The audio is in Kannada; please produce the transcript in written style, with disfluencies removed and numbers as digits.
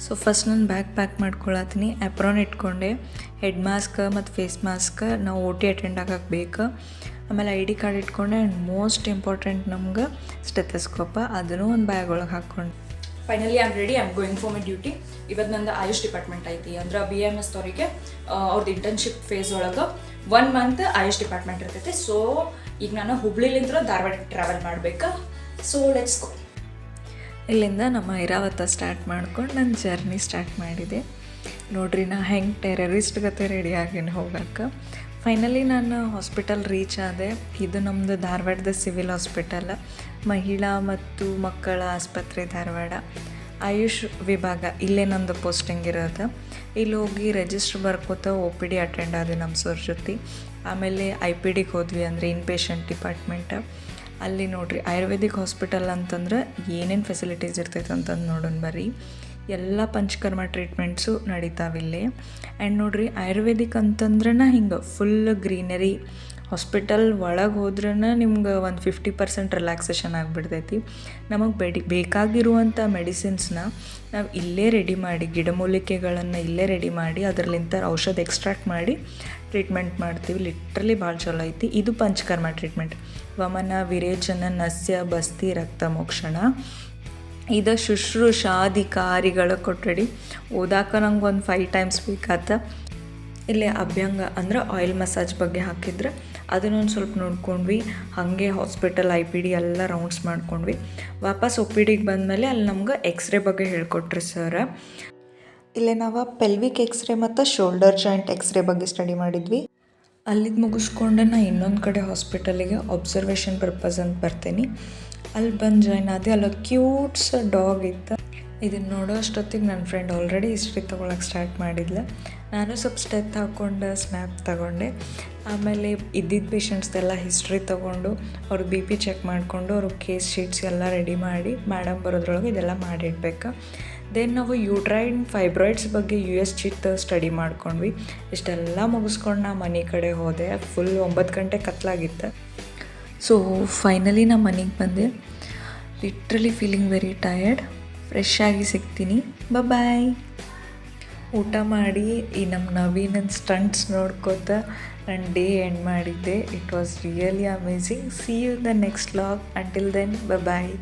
ಸೊ ಫಸ್ಟ್ ನಾನು ಬ್ಯಾಗ್ ಪ್ಯಾಕ್ ಮಾಡ್ಕೊಳತ್ತೀನಿ. ಆ್ಯಪ್ರಾನ್ ಇಟ್ಕೊಂಡೆ, ಹೆಡ್ ಮಾಸ್ಕ್ ಮತ್ತು ಫೇಸ್ ಮಾಸ್ಕ್ ನಾವು OT ಅಟೆಂಡ್ ಆಗಕ್ಕೆ ಬೇಕು. ಆಮೇಲೆ ID ಕಾರ್ಡ್ ಇಟ್ಕೊಂಡೆ. ಆ್ಯಂಡ್ ಮೋಸ್ಟ್ ಇಂಪಾರ್ಟೆಂಟ್ ನಮ್ಗೆ ಸ್ಟೆಥೋಸ್ಕೋಪ, ಅದನ್ನು ಒಂದು ಬ್ಯಾಗ್ ಒಳಗೆ ಹಾಕ್ಕೊಂಡು finally I am ready. I am going for my duty. ಇವತ್ತು ನಂದು ಆಯುಷ್ ಡಿಪಾರ್ಟ್ಮೆಂಟ್ ಐತಿ, ಅಂದ್ರೆ BMS ಅವರಿಗೆ ಅವ್ರದ್ದು ಇಂಟರ್ನ್ಶಿಪ್ ಫೇಸ್ ಒಳಗೆ 1 ಮಂತ್ ಆಯುಷ್ ಡಿಪಾರ್ಟ್ಮೆಂಟ್ ಇರ್ತೈತೆ. ಸೊ ಈಗ ನಾನು ಹುಬ್ಳಿಲಿಂದ ಧಾರವಾಡ ಟ್ರಾವೆಲ್ ಮಾಡಬೇಕು. So let's go. ಇಲ್ಲಿಂದ ನಮ್ಮ ಐರಾವತ ಸ್ಟಾರ್ಟ್ ಮಾಡ್ಕೊಂಡು ನನ್ನ ಜರ್ನಿ ಸ್ಟಾರ್ಟ್ ಮಾಡಿದೆ. ನೋಡ್ರಿ ನಾ ಹೆಂಗೆ ಟೆರರಿಸ್ಟ್ ಗತೆ ರೆಡಿ ಆಗೀನಿ ಹೋಗಕ್ಕೆ. ಫೈನಲಿ ನಾನು ಹಾಸ್ಪಿಟಲ್ ರೀಚ್ ಆದೆ. ಇದು ನಮ್ಮದು ಧಾರವಾಡದ ಸಿವಿಲ್ ಹಾಸ್ಪಿಟಲ್, ಮಹಿಳಾ ಮತ್ತು ಮಕ್ಕಳ ಆಸ್ಪತ್ರೆ ಧಾರವಾಡ, ಆಯುಷ್ ವಿಭಾಗ. ಇಲ್ಲೇ ನಮ್ಮದು ಪೋಸ್ಟಿಂಗ್ ಇರೋದು. ಇಲ್ಲಿ ಹೋಗಿ ರಿಜಿಸ್ಟ್ರ್ ಬರ್ಕೋತ OPD ಅಟೆಂಡ್ ಆದೆ ನಮ್ಮ ಸರ್ ಜೊತೆ. ಆಮೇಲೆ IPDಗೆ ಹೋದ್ವಿ, ಅಂದರೆ ಇನ್ ಪೇಷಂಟ್ ಡಿಪಾರ್ಟ್ಮೆಂಟ್. ಅಲ್ಲಿ ನೋಡಿರಿ ಆಯುರ್ವೇದಿಕ್ ಹಾಸ್ಪಿಟಲ್ ಅಂತಂದ್ರೆ ಏನೇನು ಫೆಸಿಲಿಟೀಸ್ ಇರ್ತೈತೆ ಅಂತಂದು ನೋಡೋಣ ಬರ್ರಿ. ಎಲ್ಲ ಪಂಚಕರ್ಮ ಟ್ರೀಟ್ಮೆಂಟ್ಸು ನಡೀತಾವಿಲ್ಲಿ. ಆ್ಯಂಡ್ ನೋಡಿರಿ ಆಯುರ್ವೇದಿಕ್ ಅಂತಂದ್ರೆ ಹಿಂಗೆ ಫುಲ್ ಗ್ರೀನರಿ. ಹಾಸ್ಪಿಟಲ್ ಒಳಗೆ ಹೋದ್ರೂ ನಿಮ್ಗೆ ಒಂದು 50% ರಿಲ್ಯಾಕ್ಸೇಷನ್ ಆಗಿಬಿಡ್ತೈತಿ. ನಮಗೆ ಬೇಕಾಗಿರುವಂಥ ಮೆಡಿಸಿನ್ಸ್ನ ನಾವು ಇಲ್ಲೇ ರೆಡಿ ಮಾಡಿ, ಗಿಡಮೂಲಿಕೆಗಳನ್ನು ಇಲ್ಲೇ ರೆಡಿ ಮಾಡಿ ಅದರಲ್ಲಿಂದ ಔಷಧ ಎಕ್ಸ್ಟ್ರಾಕ್ಟ್ ಮಾಡಿ ಟ್ರೀಟ್ಮೆಂಟ್ ಮಾಡ್ತೀವಿ. ಲಿಟ್ರಲಿ ಭಾಳ ಚಲೋ ಐತಿ. ಇದು ಪಂಚಕರ್ಮ ಟ್ರೀಟ್ಮೆಂಟ್. ವಮನ, ವಿರೇಚನ, ನಸ್ಯ, ಬಸ್ತಿ, ರಕ್ತ ಮೋಕ್ಷಣ. ಇದು ಶುಶ್ರೂಷಾಧಿಕಾರಿಗಳ ಕೊಠಡಿ. ಓದಾಕ ನಂಗೆ ಒಂದು 5 ಟೈಮ್ಸ್ ಬೇಕಾತ. ಇಲ್ಲಿ ಅಭ್ಯಂಗ ಅಂದ್ರೆ ಆಯಿಲ್ ಮಸಾಜ್ ಬಗ್ಗೆ ಹಾಕಿದ್ರೆ ಅದನ್ನೊಂದು ಸ್ವಲ್ಪ ನೋಡ್ಕೊಂಡ್ವಿ. ಹಾಗೆ ಹಾಸ್ಪಿಟಲ್ IPD ಎಲ್ಲ ರೌಂಡ್ಸ್ ಮಾಡ್ಕೊಂಡ್ವಿ. ವಾಪಸ್ OPDಗೆ ಬಂದಮೇಲೆ ಅಲ್ಲಿ ನಮ್ಗೆ ಎಕ್ಸ್ರೇ ಬಗ್ಗೆ ಹೇಳ್ಕೊಟ್ರಿ ಸರ್. ಇಲ್ಲೇ ನಾವು ಪೆಲ್ವಿಕ್ ಎಕ್ಸ್ರೇ ಮತ್ತು ಶೋಲ್ಡರ್ ಜಾಯಿಂಟ್ ಎಕ್ಸ್ರೇ ಬಗ್ಗೆ ಸ್ಟಡಿ ಮಾಡಿದ್ವಿ. ಅಲ್ಲಿದ್ದು ಮುಗಿಸ್ಕೊಂಡು ನಾ ಇನ್ನೊಂದು ಕಡೆ ಹಾಸ್ಪಿಟಲಿಗೆ ಅಬ್ಸರ್ವೇಷನ್ ಪರ್ಪಸ್ ಅಂತ ಬರ್ತೀನಿ. ಅಲ್ಲಿ ಬಂದು ಜಾಯ್ನ್ ಆದೆ. ಅಲ್ಲೊಂದು ಕ್ಯೂಟ್ಸ್ ಡಾಗ್ ಇತ್ತು. ಇದನ್ನು ನೋಡೋ ಅಷ್ಟೊತ್ತಿಗೆ ನನ್ನ ಫ್ರೆಂಡ್ ಆಲ್ರೆಡಿ ಹಿಸ್ಟ್ರಿ ತೊಗೊಳಕ್ಕೆ ಸ್ಟಾರ್ಟ್ ಮಾಡಿದ್ಲು. ನಾನು ಸ್ವಲ್ಪ ಸ್ಟೆಪ್ ಹಾಕ್ಕೊಂಡು ಸ್ನ್ಯಾಪ್ ತಗೊಂಡೆ. ಆಮೇಲೆ ಇದ್ದಿದ್ದ ಪೇಷಂಟ್ಸ್ದೆಲ್ಲ ಹಿಸ್ಟ್ರಿ ತೊಗೊಂಡು ಅವ್ರ BP ಚೆಕ್ ಮಾಡಿಕೊಂಡು ಅವ್ರ ಕೇಸ್ ಶೀಟ್ಸ್ ಎಲ್ಲ ರೆಡಿ ಮಾಡಿ ಮೇಡಮ್ ಬರೋದ್ರೊಳಗೆ ಇದೆಲ್ಲ ಮಾಡಿಡ್ಬೇಕು. ದೆನ್ ನಾವು ಯೂಟ್ರೈನ್ ಫೈಬ್ರಾಯ್ಡ್ಸ್ ಬಗ್ಗೆ US ಚಿತ್ ಸ್ಟಡಿ ಮಾಡ್ಕೊಂಡ್ವಿ. ಇಷ್ಟೆಲ್ಲ ಮುಗಿಸ್ಕೊಂಡು ನಾ ಮನೆ ಕಡೆ ಹೋದೆ. ಫುಲ್ 9 ಗಂಟೆ ಕತ್ಲಾಗಿತ್ತು. ಸೊ ಫೈನಲಿ ನಾ ಮನೆಗೆ ಬಂದೆ. Literally feeling very tired. Fresh ಆಗಿ ಸಿಗ್ತೀನಿ. ಬಾಯ್. ಊಟ ಮಾಡಿ ಈ ನಮ್ಮ ನವೀನನ್ ಸ್ಟಂಟ್ಸ್ ನೋಡ್ಕೋತ ನನ್ನ ಡೇ ಎಂಡ್ ಮಾಡಿದ್ದೆ. It was really amazing. See you the next vlog. Until then bye.